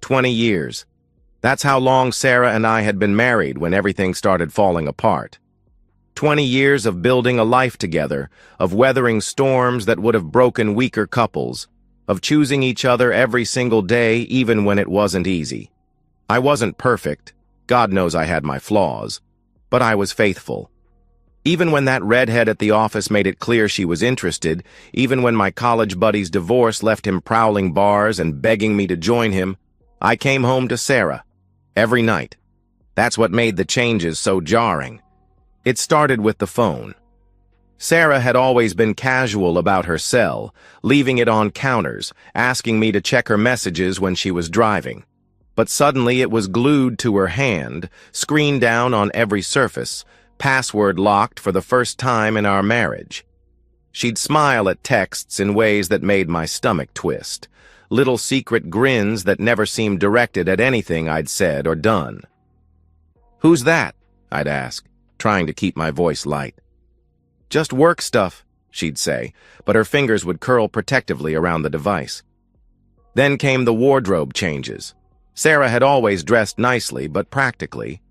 20 years. That's how long Sarah and I had been married when everything started falling apart. 20 years of building a life together, of weathering storms that would have broken weaker couples, of choosing each other every single day even when it wasn't easy. I wasn't perfect. God knows I had my flaws. But I was faithful. Even when that redhead at the office made it clear she was interested, even when my college buddy's divorce left him prowling bars and begging me to join him, I came home to Sarah. Every night. That's what made the changes so jarring. It started with the phone. Sarah had always been casual about her cell, leaving it on counters, asking me to check her messages when she was driving. But suddenly it was glued to her hand, screen down on every surface, password locked for the first time in our marriage. She'd smile at texts in ways that made my stomach twist, little secret grins that never seemed directed at anything I'd said or done. "Who's that?" I'd ask, trying to keep my voice light. "Just work stuff," she'd say, but her fingers would curl protectively around the device. Then came the wardrobe changes. Sarah had always dressed nicely but practically.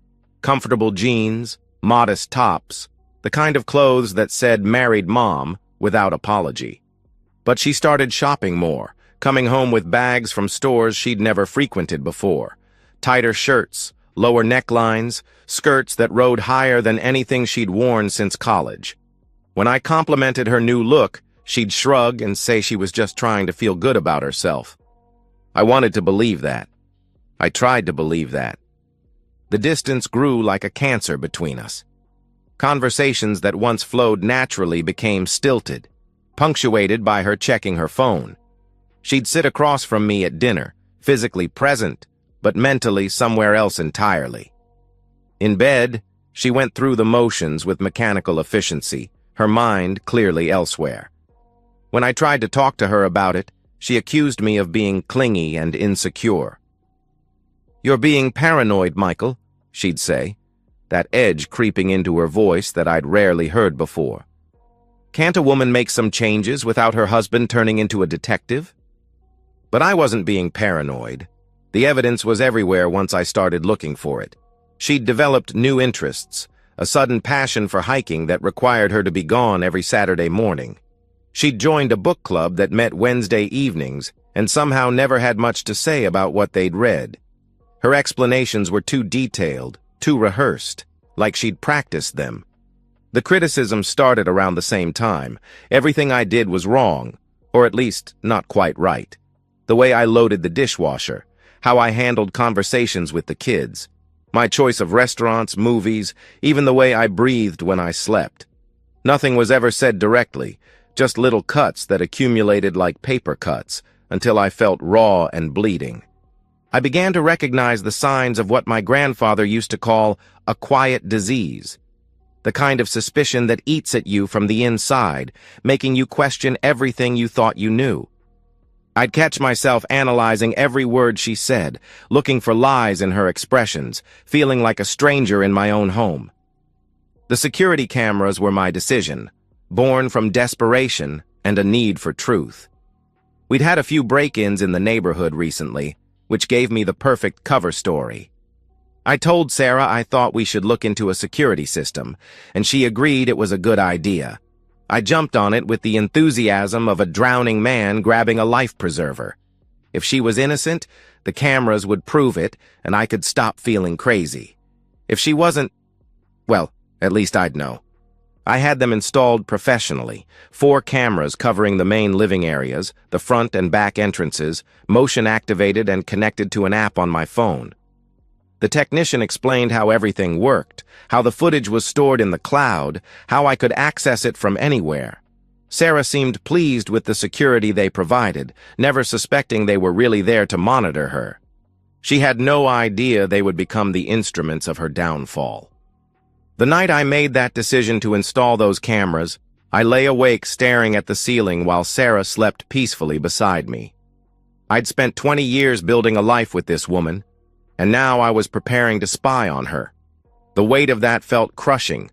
Comfortable jeans, modest tops, the kind of clothes that said married mom without apology. But she started shopping more, coming home with bags from stores she'd never frequented before. Tighter shirts, lower necklines, skirts that rode higher than anything she'd worn since college. When I complimented her new look, she'd shrug and say she was just trying to feel good about herself. I wanted to believe that. I tried to believe that. The distance grew like a cancer between us. Conversations that once flowed naturally became stilted, punctuated by her checking her phone. She'd sit across from me at dinner, physically present, but mentally somewhere else entirely. In bed, she went through the motions with mechanical efficiency, her mind clearly elsewhere. When I tried to talk to her about it, she accused me of being clingy and insecure. "You're being paranoid, Michael," she'd say, that edge creeping into her voice that I'd rarely heard before. "Can't a woman make some changes without her husband turning into a detective?" But I wasn't being paranoid. The evidence was everywhere once I started looking for it. She'd developed new interests, a sudden passion for hiking that required her to be gone every Saturday morning. She'd joined a book club that met Wednesday evenings and somehow never had much to say about what they'd read. Her explanations were too detailed, too rehearsed, like she'd practiced them. The criticism started around the same time. Everything I did was wrong, or at least not quite right. The way I loaded the dishwasher, how I handled conversations with the kids, my choice of restaurants, movies, even the way I breathed when I slept. Nothing was ever said directly, just little cuts that accumulated like paper cuts until I felt raw and bleeding. I began to recognize the signs of what my grandfather used to call a quiet disease, the kind of suspicion that eats at you from the inside, making you question everything you thought you knew. I'd catch myself analyzing every word she said, looking for lies in her expressions, feeling like a stranger in my own home. The security cameras were my decision, born from desperation and a need for truth. We'd had a few break-ins in the neighborhood recently, which gave me the perfect cover story. I told Sarah I thought we should look into a security system, and she agreed it was a good idea. I jumped on it with the enthusiasm of a drowning man grabbing a life preserver. If she was innocent, the cameras would prove it, and I could stop feeling crazy. If she wasn't, well, at least I'd know. I had them installed professionally, 4 cameras covering the main living areas, the front and back entrances, motion-activated and connected to an app on my phone. The technician explained how everything worked, how the footage was stored in the cloud, how I could access it from anywhere. Sarah seemed pleased with the security they provided, never suspecting they were really there to monitor her. She had no idea they would become the instruments of her downfall. The night I made that decision to install those cameras, I lay awake staring at the ceiling while Sarah slept peacefully beside me. I'd spent 20 years building a life with this woman, and now I was preparing to spy on her. The weight of that felt crushing,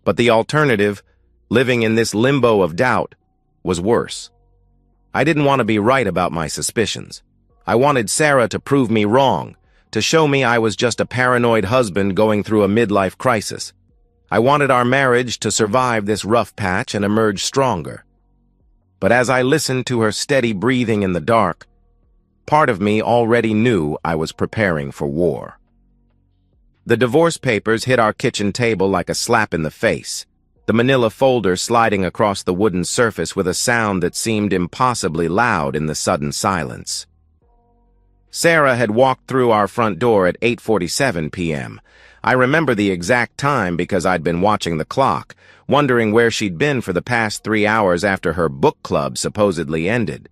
but the alternative, living in this limbo of doubt, was worse. I didn't want to be right about my suspicions. I wanted Sarah to prove me wrong, to show me I was just a paranoid husband going through a midlife crisis. I wanted our marriage to survive this rough patch and emerge stronger. But as I listened to her steady breathing in the dark, part of me already knew I was preparing for war. The divorce papers hit our kitchen table like a slap in the face, the manila folder sliding across the wooden surface with a sound that seemed impossibly loud in the sudden silence. Sarah had walked through our front door at 8:47 p.m. I remember the exact time because I'd been watching the clock, wondering where she'd been for the past 3 hours after her book club supposedly ended.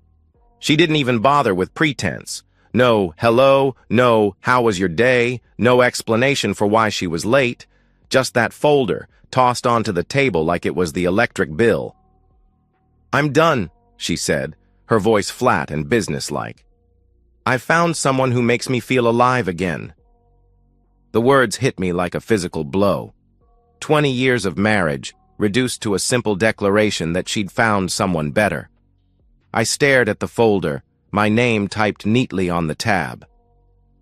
She didn't even bother with pretense. No hello, no how was your day, no explanation for why she was late, just that folder tossed onto the table like it was the electric bill. "I'm done," she said, her voice flat and businesslike. "I've found someone who makes me feel alive again." The words hit me like a physical blow. 20 years of marriage, reduced to a simple declaration that she'd found someone better. I stared at the folder, my name typed neatly on the tab.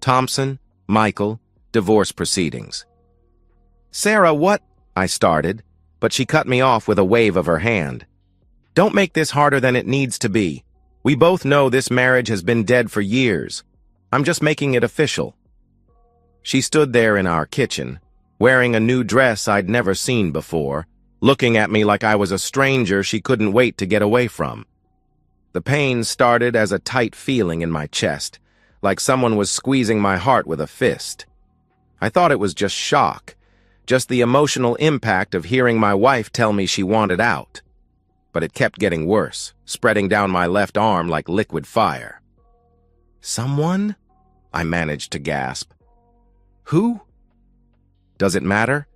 Thompson, Michael, divorce proceedings. "Sarah, what?" I started, but she cut me off with a wave of her hand. "Don't make this harder than it needs to be. We both know this marriage has been dead for years. I'm just making it official." She stood there in our kitchen, wearing a new dress I'd never seen before, looking at me like I was a stranger she couldn't wait to get away from. The pain started as a tight feeling in my chest, like someone was squeezing my heart with a fist. I thought it was just shock, just the emotional impact of hearing my wife tell me she wanted out. But it kept getting worse, spreading down my left arm like liquid fire. "Someone?" I managed to gasp. "Who?" "Does it matter?"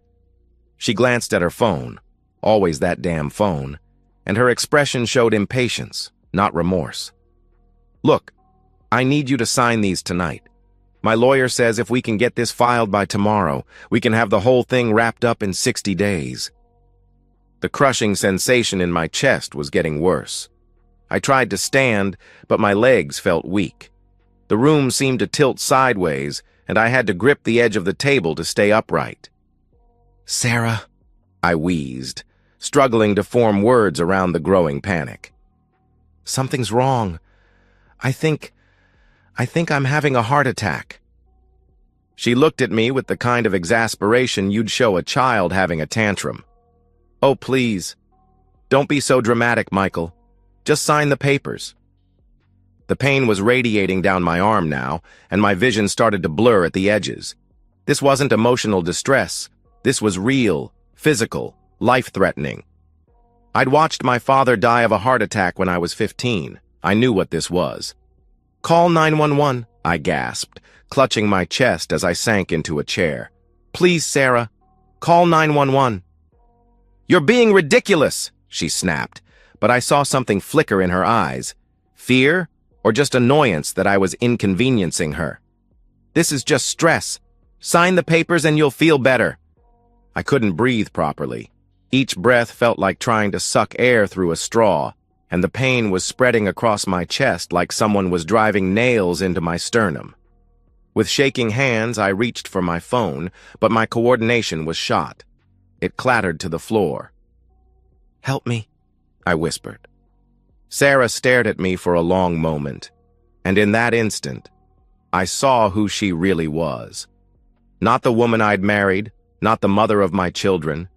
She glanced at her phone, always that damn phone, and her expression showed impatience, not remorse. "Look, I need you to sign these tonight. My lawyer says if we can get this filed by tomorrow, we can have the whole thing wrapped up in 60 days. The crushing sensation in my chest was getting worse. I tried to stand, but my legs felt weak. The room seemed to tilt sideways, and I had to grip the edge of the table to stay upright. "Sarah," I wheezed, struggling to form words around the growing panic. "Something's wrong. I think I'm having a heart attack." She looked at me with the kind of exasperation you'd show a child having a tantrum. "Oh, please. Don't be so dramatic, Michael. Just sign the papers." The pain was radiating down my arm now, and my vision started to blur at the edges. This wasn't emotional distress. This was real, physical, life-threatening. I'd watched my father die of a heart attack when I was 15. I knew what this was. "Call 911, I gasped, clutching my chest as I sank into a chair. "Please, Sarah, call 911. "You're being ridiculous," she snapped, but I saw something flicker in her eyes. Fear, or just annoyance that I was inconveniencing her. "This is just stress. Sign the papers and you'll feel better." I couldn't breathe properly. Each breath felt like trying to suck air through a straw, and the pain was spreading across my chest like someone was driving nails into my sternum. With shaking hands, I reached for my phone, but my coordination was shot. It clattered to the floor. "Help me," I whispered. Sarah stared at me for a long moment, and in that instant, I saw who she really was. Not the woman I'd married, not the mother of my children,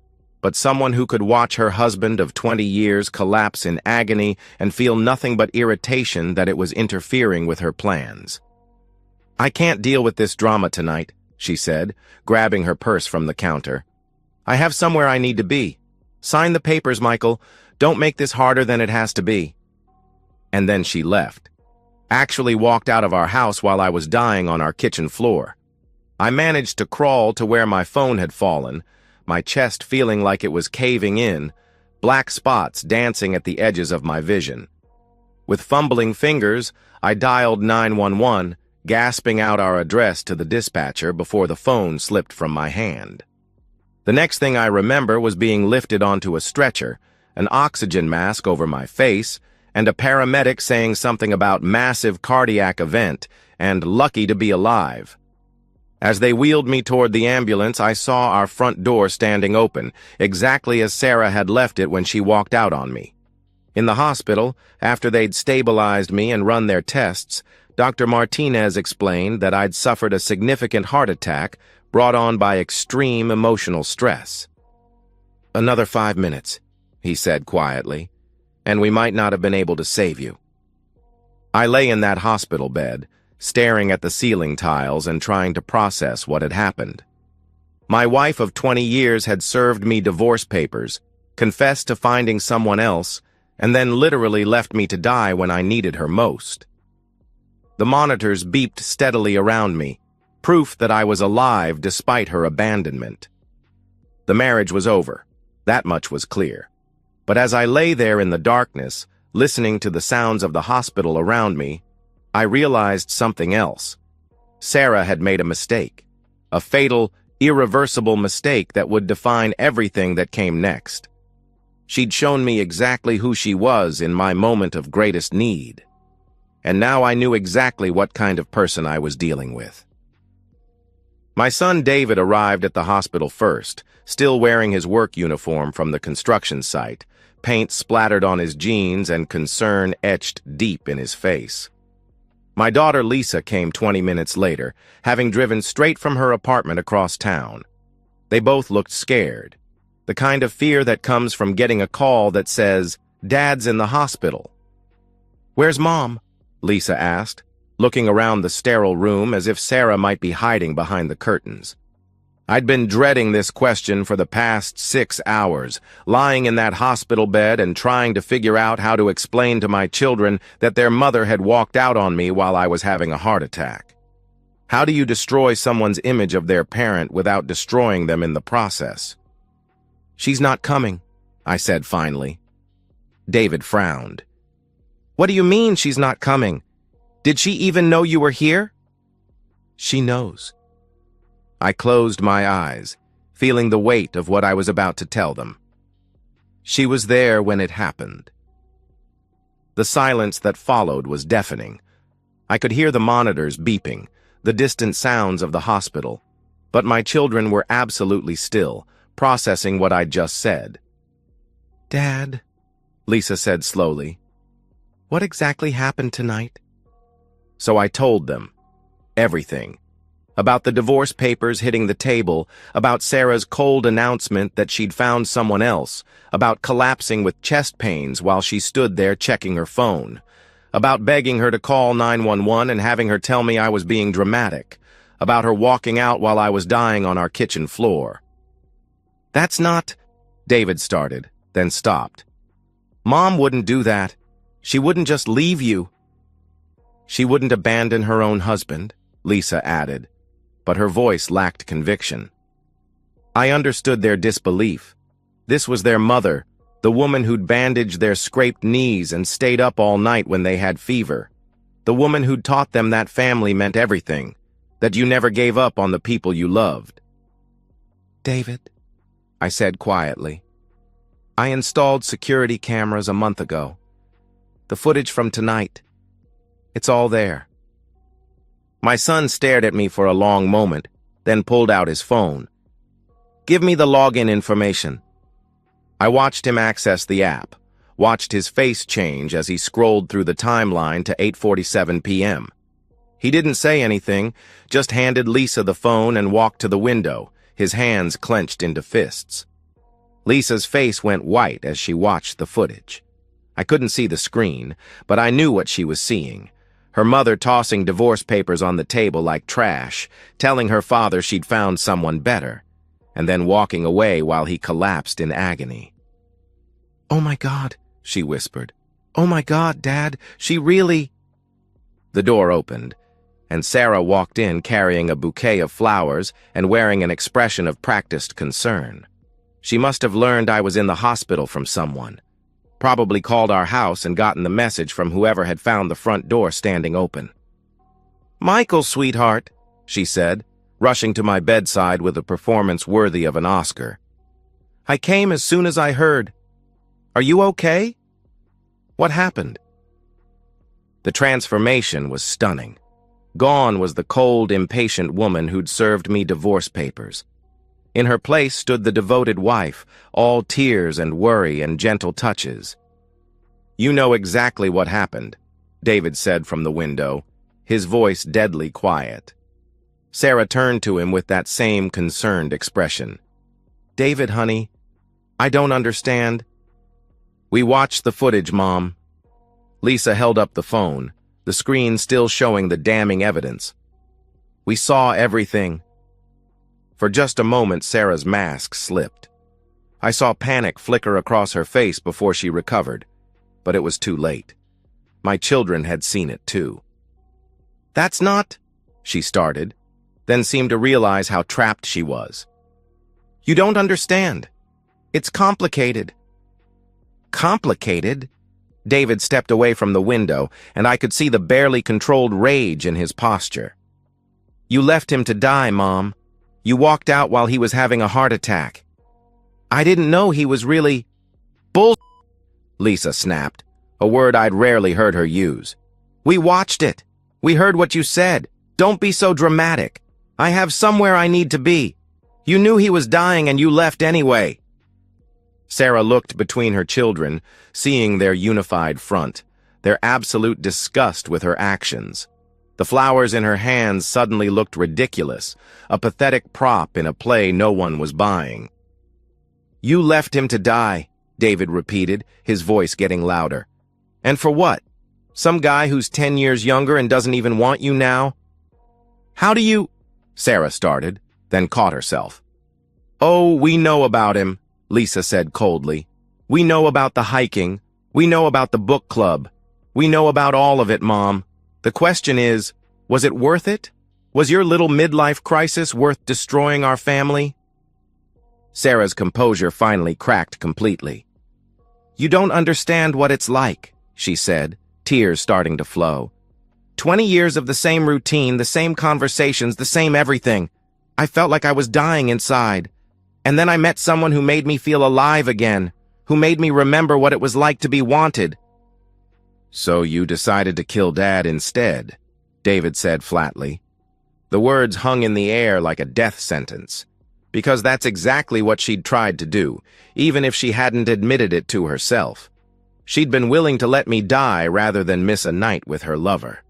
but someone who could watch her husband of 20 years collapse in agony and feel nothing but irritation that it was interfering with her plans. "I can't deal with this drama tonight," she said, grabbing her purse from the counter. "I have somewhere I need to be. Sign the papers, Michael. Don't make this harder than it has to be." And then she left. Actually walked out of our house while I was dying on our kitchen floor. I managed to crawl to where my phone had fallen, my chest feeling like it was caving in, black spots dancing at the edges of my vision. With fumbling fingers, I dialed 911, gasping out our address to the dispatcher before the phone slipped from my hand. The next thing I remember was being lifted onto a stretcher, an oxygen mask over my face, and a paramedic saying something about massive cardiac event and lucky to be alive. As they wheeled me toward the ambulance, I saw our front door standing open, exactly as Sarah had left it when she walked out on me. In the hospital, after they'd stabilized me and run their tests, Dr. Martinez explained that I'd suffered a significant heart attack brought on by extreme emotional stress. "Another 5 minutes," he said quietly, "and we might not have been able to save you." I lay in that hospital bed, staring at the ceiling tiles and trying to process what had happened. My wife of 20 years had served me divorce papers, confessed to finding someone else, and then literally left me to die when I needed her most. The monitors beeped steadily around me, proof that I was alive despite her abandonment. The marriage was over, that much was clear. But as I lay there in the darkness, listening to the sounds of the hospital around me, I realized something else. Sarah had made a mistake, a fatal, irreversible mistake that would define everything that came next. She'd shown me exactly who she was in my moment of greatest need. And now I knew exactly what kind of person I was dealing with. My son David arrived at the hospital first, still wearing his work uniform from the construction site, paint splattered on his jeans and concern etched deep in his face. My daughter Lisa came 20 minutes later, having driven straight from her apartment across town. They both looked scared, the kind of fear that comes from getting a call that says, "Dad's in the hospital." "Where's Mom?" Lisa asked, looking around the sterile room as if Sarah might be hiding behind the curtains. I'd been dreading this question for the past 6 hours, lying in that hospital bed and trying to figure out how to explain to my children that their mother had walked out on me while I was having a heart attack. How do you destroy someone's image of their parent without destroying them in the process? "She's not coming," I said finally. David frowned. "What do you mean she's not coming? Did she even know you were here?" "She knows." I closed my eyes, feeling the weight of what I was about to tell them. She was there when it happened. The silence that followed was deafening. I could hear the monitors beeping, the distant sounds of the hospital, but my children were absolutely still, processing what I'd just said. "Dad," Lisa said slowly, "what exactly happened tonight?" So I told them everything. About the divorce papers hitting the table, about Sarah's cold announcement that she'd found someone else, about collapsing with chest pains while she stood there checking her phone, about begging her to call 911 and having her tell me I was being dramatic, about her walking out while I was dying on our kitchen floor. "That's not," David started, then stopped. "Mom wouldn't do that. She wouldn't just leave you." "She wouldn't abandon her own husband," Lisa added, but her voice lacked conviction. I understood their disbelief. This was their mother, the woman who'd bandaged their scraped knees and stayed up all night when they had fever. The woman who'd taught them that family meant everything, that you never gave up on the people you loved. "David," I said quietly, "I installed security cameras a month ago. The footage from tonight, it's all there." My son stared at me for a long moment, then pulled out his phone. "Give me the login information." I watched him access the app, watched his face change as he scrolled through the timeline to 8:47 p.m. He didn't say anything, just handed Lisa the phone and walked to the window, his hands clenched into fists. Lisa's face went white as she watched the footage. I couldn't see the screen, but I knew what she was seeing. Her mother tossing divorce papers on the table like trash, telling her father she'd found someone better, and then walking away while he collapsed in agony. "Oh my God," she whispered. "Oh my God, Dad, she really—" The door opened, and Sarah walked in carrying a bouquet of flowers and wearing an expression of practiced concern. She must have learned I was in the hospital from someone. Probably called our house and gotten the message from whoever had found the front door standing open. "Michael, sweetheart," she said, rushing to my bedside with a performance worthy of an Oscar. "I came as soon as I heard. Are you okay?" "What happened?" The transformation was stunning. Gone was the cold, impatient woman who'd served me divorce papers. In her place stood the devoted wife, all tears and worry and gentle touches. "You know exactly what happened," David said from the window, his voice deadly quiet. Sarah turned to him with that same concerned expression. "David, honey, I don't understand." "We watched the footage, Mom." Lisa held up the phone, the screen still showing the damning evidence. "We saw everything." For just a moment, Sarah's mask slipped. I saw panic flicker across her face before she recovered, but it was too late. My children had seen it too. "That's not," she started, then seemed to realize how trapped she was. "You don't understand. It's complicated." "Complicated?" David stepped away from the window, and I could see the barely controlled rage in his posture. "You left him to die, Mom. You walked out while he was having a heart attack. I didn't know he was really—" "Bull—" Lisa snapped, a word I'd rarely heard her use. "We watched it. We heard what you said. Don't be so dramatic. I have somewhere I need to be. You knew he was dying and you left anyway." Sarah looked between her children, seeing their unified front, their absolute disgust with her actions. The flowers in her hands suddenly looked ridiculous, a pathetic prop in a play no one was buying. "You left him to die," David repeated, his voice getting louder. "And for what? Some guy who's 10 years younger and doesn't even want you now?" "How do you—" Sarah started, then caught herself. "Oh, we know about him," Lisa said coldly. "We know about the hiking. We know about the book club. We know about all of it, Mom. The question is, was it worth it? Was your little midlife crisis worth destroying our family?" Sarah's composure finally cracked completely. "You don't understand what it's like," she said, tears starting to flow. 20 years of the same routine, the same conversations, the same everything. I felt like I was dying inside. And then I met someone who made me feel alive again, who made me remember what it was like to be wanted." "So you decided to kill Dad instead," David said flatly. The words hung in the air like a death sentence, because that's exactly what she'd tried to do, even if she hadn't admitted it to herself. She'd been willing to let me die rather than miss a night with her lover.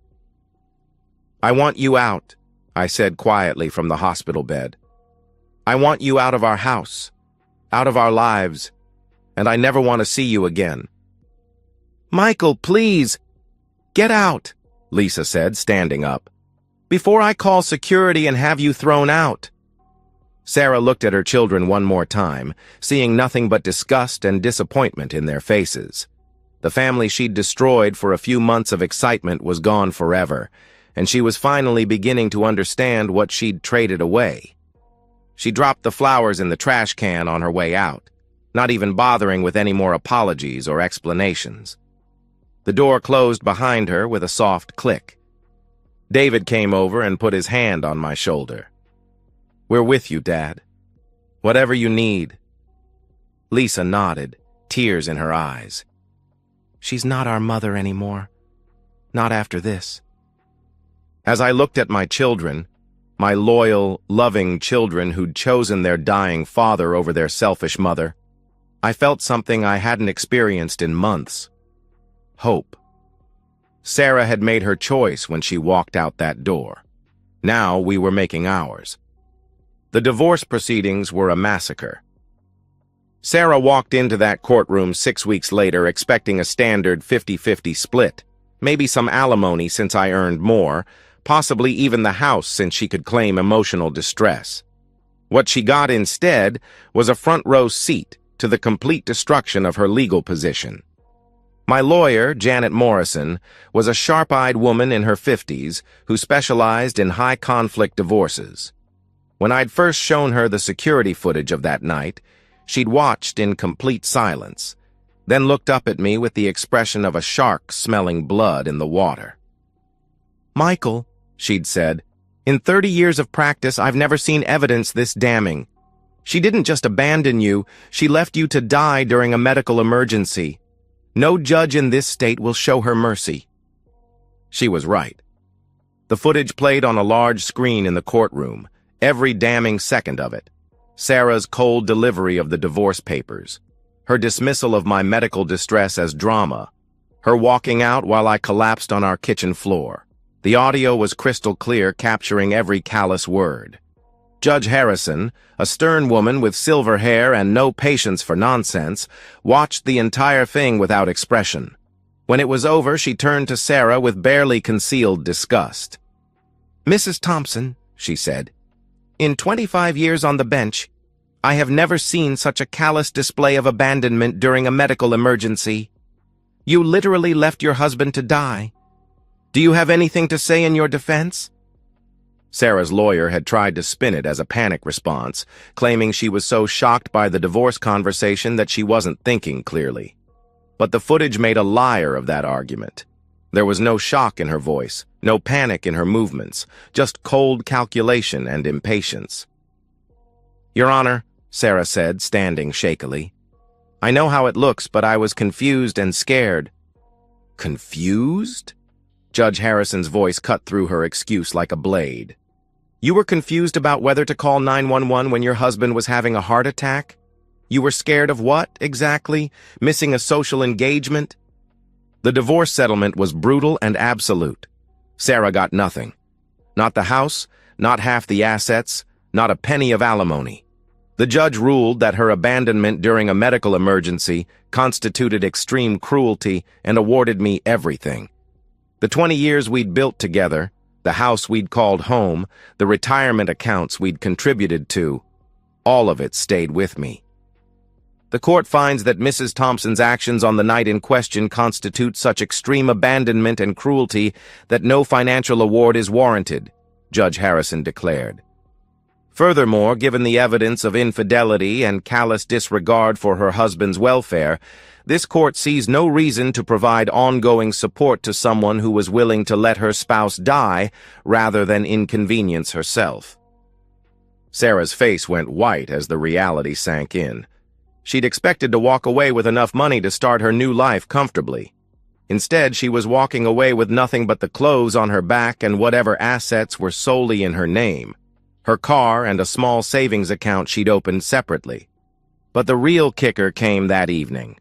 "I want you out," I said quietly from the hospital bed. "I want you out of our house, out of our lives, and I never want to see you again." "Michael, please, get out," Lisa said, standing up, "before I call security and have you thrown out." Sarah looked at her children one more time, seeing nothing but disgust and disappointment in their faces. The family she'd destroyed for a few months of excitement was gone forever, and she was finally beginning to understand what she'd traded away. She dropped the flowers in the trash can on her way out, not even bothering with any more apologies or explanations. The door closed behind her with a soft click. David came over and put his hand on my shoulder. "We're with you, Dad. Whatever you need." Lisa nodded, tears in her eyes. "She's not our mother anymore. Not after this." As I looked at my children, my loyal, loving children who'd chosen their dying father over their selfish mother, I felt something I hadn't experienced in months. Hope. Sarah had made her choice when she walked out that door. Now we were making ours. The divorce proceedings were a massacre. Sarah walked into that courtroom 6 weeks later expecting a standard 50-50 split, maybe some alimony since I earned more, possibly even the house since she could claim emotional distress. What she got instead was a front-row seat to the complete destruction of her legal position. My lawyer, Janet Morrison, was a sharp-eyed woman in her 50s who specialized in high-conflict divorces. When I'd first shown her the security footage of that night, she'd watched in complete silence, then looked up at me with the expression of a shark smelling blood in the water. "Michael," she'd said, "in 30 years of practice, I've never seen evidence this damning. She didn't just abandon you, she left you to die during a medical emergency. No judge in this state will show her mercy." She was right. The footage played on a large screen in the courtroom, every damning second of it. Sarah's cold delivery of the divorce papers, her dismissal of my medical distress as drama, her walking out while I collapsed on our kitchen floor. The audio was crystal clear, capturing every callous word. Judge Harrison, a stern woman with silver hair and no patience for nonsense, watched the entire thing without expression. When it was over, she turned to Sarah with barely concealed disgust. "Mrs. Thompson," she said, "in 25 years on the bench, I have never seen such a callous display of abandonment during a medical emergency. You literally left your husband to die. Do you have anything to say in your defense?" Sarah's lawyer had tried to spin it as a panic response, claiming she was so shocked by the divorce conversation that she wasn't thinking clearly. But the footage made a liar of that argument. There was no shock in her voice, no panic in her movements, just cold calculation and impatience. "Your Honor," Sarah said, standing shakily, "I know how it looks, but I was confused and scared." "Confused?" Judge Harrison's voice cut through her excuse like a blade. "You were confused about whether to call 911 when your husband was having a heart attack? You were scared of what, exactly? Missing a social engagement?" The divorce settlement was brutal and absolute. Sarah got nothing. Not the house, not half the assets, not a penny of alimony. The judge ruled that her abandonment during a medical emergency constituted extreme cruelty and awarded me everything. The 20 years we'd built together, the house we'd called home, the retirement accounts we'd contributed to, all of it stayed with me. The court finds that Mrs. Thompson's actions on the night in question constitute such extreme abandonment and cruelty that no financial award is warranted, Judge Harrison declared. Furthermore, given the evidence of infidelity and callous disregard for her husband's welfare, this court sees no reason to provide ongoing support to someone who was willing to let her spouse die rather than inconvenience herself. Sarah's face went white as the reality sank in. She'd expected to walk away with enough money to start her new life comfortably. Instead, she was walking away with nothing but the clothes on her back and whatever assets were solely in her name, her car and a small savings account she'd opened separately. But the real kicker came that evening.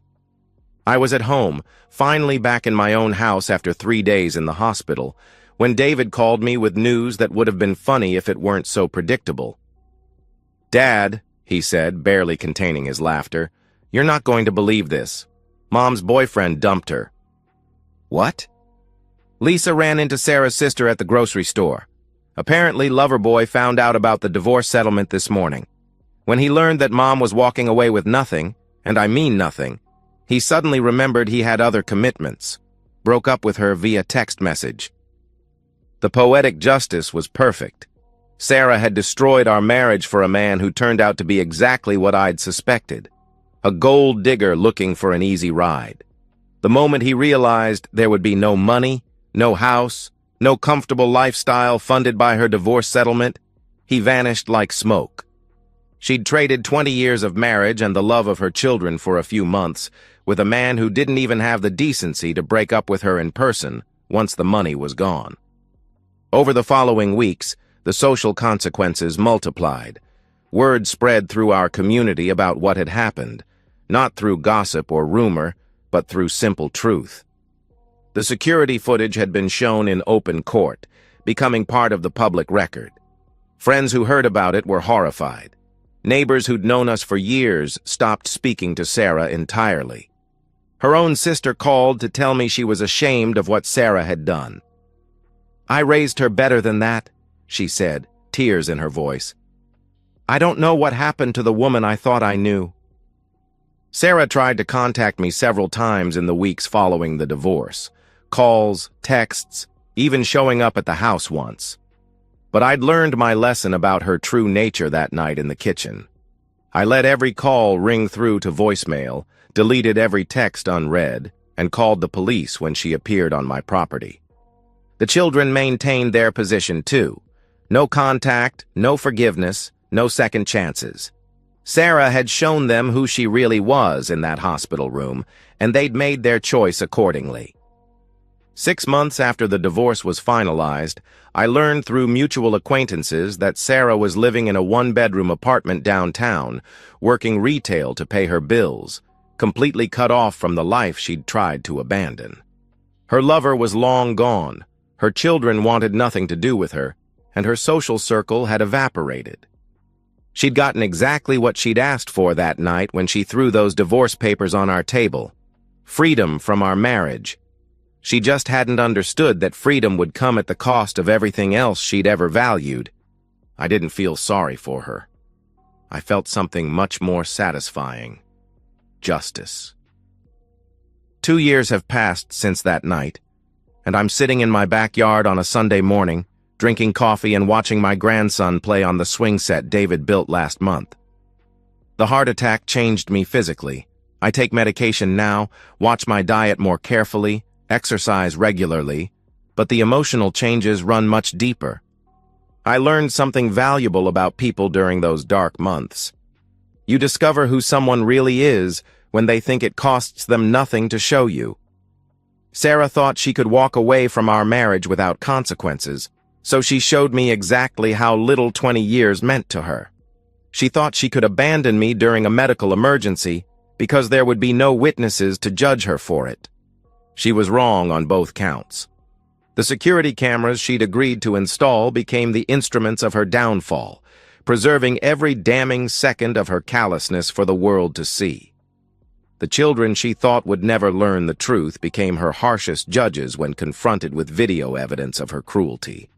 I was at home, finally back in my own house after 3 days in the hospital, when David called me with news that would have been funny if it weren't so predictable. "Dad," he said, barely containing his laughter, "you're not going to believe this. Mom's boyfriend dumped her." "What?" "Lisa ran into Sarah's sister at the grocery store. Apparently, Loverboy found out about the divorce settlement this morning. When he learned that Mom was walking away with nothing, and I mean nothing, he suddenly remembered he had other commitments. Broke up with her via text message." The poetic justice was perfect. Sarah had destroyed our marriage for a man who turned out to be exactly what I'd suspected. A gold digger looking for an easy ride. The moment he realized there would be no money, no house, no comfortable lifestyle funded by her divorce settlement, he vanished like smoke. She'd traded 20 years of marriage and the love of her children for a few months with a man who didn't even have the decency to break up with her in person once the money was gone. Over the following weeks, the social consequences multiplied. Word spread through our community about what had happened, not through gossip or rumor, but through simple truth. The security footage had been shown in open court, becoming part of the public record. Friends who heard about it were horrified. Neighbors who'd known us for years stopped speaking to Sarah entirely. Her own sister called to tell me she was ashamed of what Sarah had done. "I raised her better than that," she said, tears in her voice. "I don't know what happened to the woman I thought I knew." Sarah tried to contact me several times in the weeks following the divorce. Calls, texts, even showing up at the house once. But I'd learned my lesson about her true nature that night in the kitchen. I let every call ring through to voicemail, deleted every text unread, and called the police when she appeared on my property. The children maintained their position too. No contact, no forgiveness, no second chances. Sarah had shown them who she really was in that hospital room, and they'd made their choice accordingly. 6 months after the divorce was finalized, I learned through mutual acquaintances that Sarah was living in a one-bedroom apartment downtown, working retail to pay her bills, completely cut off from the life she'd tried to abandon. Her lover was long gone, her children wanted nothing to do with her, and her social circle had evaporated. She'd gotten exactly what she'd asked for that night when she threw those divorce papers on our table: freedom from our marriage. She just hadn't understood that freedom would come at the cost of everything else she'd ever valued. I didn't feel sorry for her. I felt something much more satisfying: justice. 2 years have passed since that night, and I'm sitting in my backyard on a Sunday morning, drinking coffee and watching my grandson play on the swing set David built last month. The heart attack changed me physically. I take medication now, watch my diet more carefully, exercise regularly, but the emotional changes run much deeper. I learned something valuable about people during those dark months. You discover who someone really is when they think it costs them nothing to show you. Sarah thought she could walk away from our marriage without consequences, so she showed me exactly how little 20 years meant to her. She thought she could abandon me during a medical emergency because there would be no witnesses to judge her for it. She was wrong on both counts. The security cameras she'd agreed to install became the instruments of her downfall, preserving every damning second of her callousness for the world to see. The children she thought would never learn the truth became her harshest judges when confronted with video evidence of her cruelty.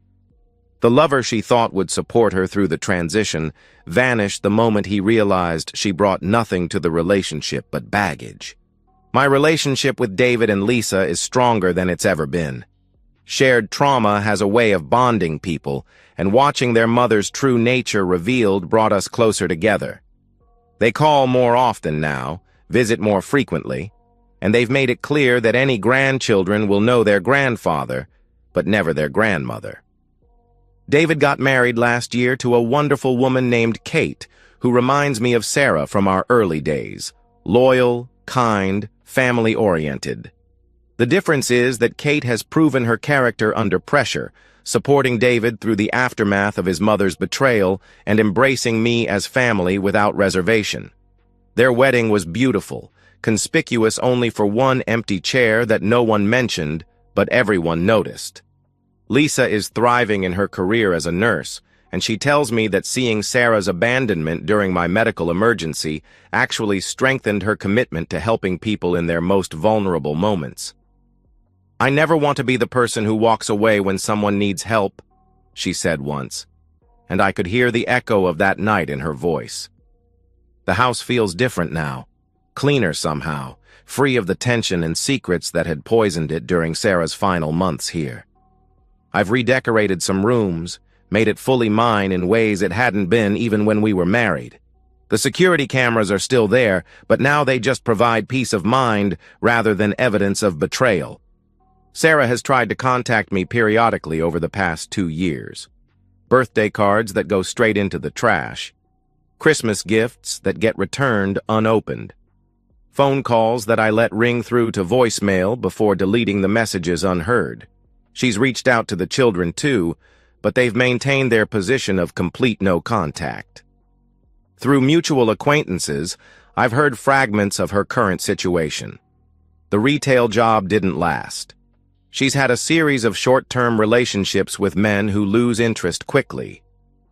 The lover she thought would support her through the transition vanished the moment he realized she brought nothing to the relationship but baggage. My relationship with David and Lisa is stronger than it's ever been. Shared trauma has a way of bonding people, and watching their mother's true nature revealed brought us closer together. They call more often now, visit more frequently, and they've made it clear that any grandchildren will know their grandfather, but never their grandmother. David got married last year to a wonderful woman named Kate, who reminds me of Sarah from our early days: loyal, kind, family-oriented. The difference is that Kate has proven her character under pressure, supporting David through the aftermath of his mother's betrayal and embracing me as family without reservation. Their wedding was beautiful, conspicuous only for one empty chair that no one mentioned, but everyone noticed. Lisa is thriving in her career as a nurse, and she tells me that seeing Sarah's abandonment during my medical emergency actually strengthened her commitment to helping people in their most vulnerable moments. "I never want to be the person who walks away when someone needs help," she said once, and I could hear the echo of that night in her voice. The house feels different now, cleaner somehow, free of the tension and secrets that had poisoned it during Sarah's final months here. I've redecorated some rooms, made it fully mine in ways it hadn't been even when we were married. The security cameras are still there, but now they just provide peace of mind rather than evidence of betrayal. Sarah has tried to contact me periodically over the past 2 years. Birthday cards that go straight into the trash. Christmas gifts that get returned unopened. Phone calls that I let ring through to voicemail before deleting the messages unheard. She's reached out to the children too, but they've maintained their position of complete no contact. Through mutual acquaintances, I've heard fragments of her current situation. The retail job didn't last. She's had a series of short-term relationships with men who lose interest quickly.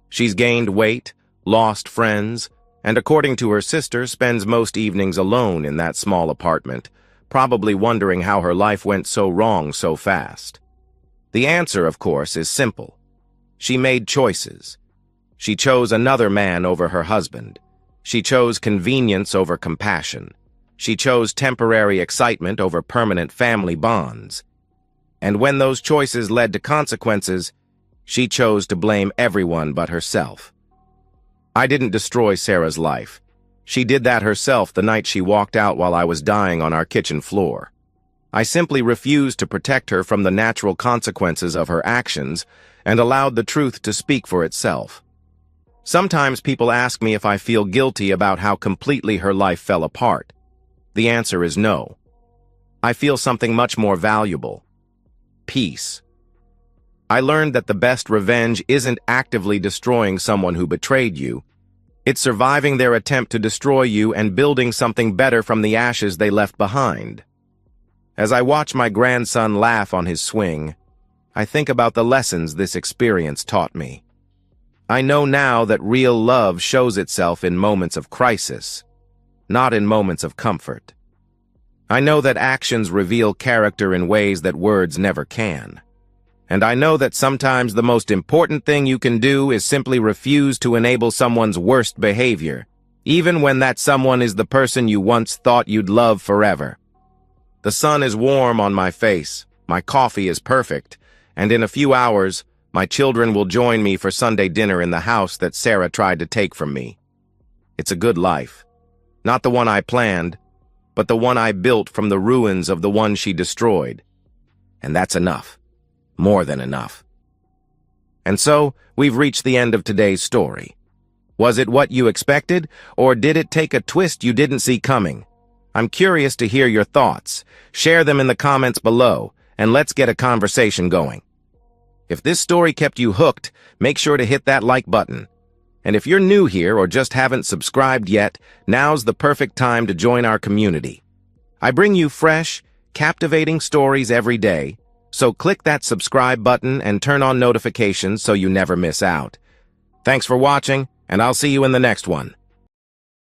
She's gained weight, lost friends, and according to her sister, spends most evenings alone in that small apartment, probably wondering how her life went so wrong so fast. The answer, of course, is simple. She made choices. She chose another man over her husband. She chose convenience over compassion. She chose temporary excitement over permanent family bonds. And when those choices led to consequences, she chose to blame everyone but herself. I didn't destroy Sarah's life. She did that herself the night she walked out while I was dying on our kitchen floor. I simply refused to protect her from the natural consequences of her actions and allowed the truth to speak for itself. Sometimes people ask me if I feel guilty about how completely her life fell apart. The answer is no. I feel something much more valuable. peace. I learned that the best revenge isn't actively destroying someone who betrayed you. It's surviving their attempt to destroy you and building something better from the ashes they left behind. As I watch my grandson laugh on his swing, I think about the lessons this experience taught me. I know now that real love shows itself in moments of crisis, not in moments of comfort. I know that actions reveal character in ways that words never can. And I know that sometimes the most important thing you can do is simply refuse to enable someone's worst behavior, even when that someone is the person you once thought you'd love forever. The sun is warm on my face, my coffee is perfect, and in a few hours, my children will join me for Sunday dinner in the house that Sarah tried to take from me. It's a good life. Not the one I planned, but the one I built from the ruins of the one she destroyed. And that's enough. More than enough. And so, we've reached the end of today's story. Was it what you expected, or did it take a twist you didn't see coming? I'm curious to hear your thoughts. Share them in the comments below, and let's get a conversation going. If this story kept you hooked, make sure to hit that like button. And if you're new here or just haven't subscribed yet, now's the perfect time to join our community. I bring you fresh, captivating stories every day, so click that subscribe button and turn on notifications so you never miss out. Thanks for watching, and I'll see you in the next one.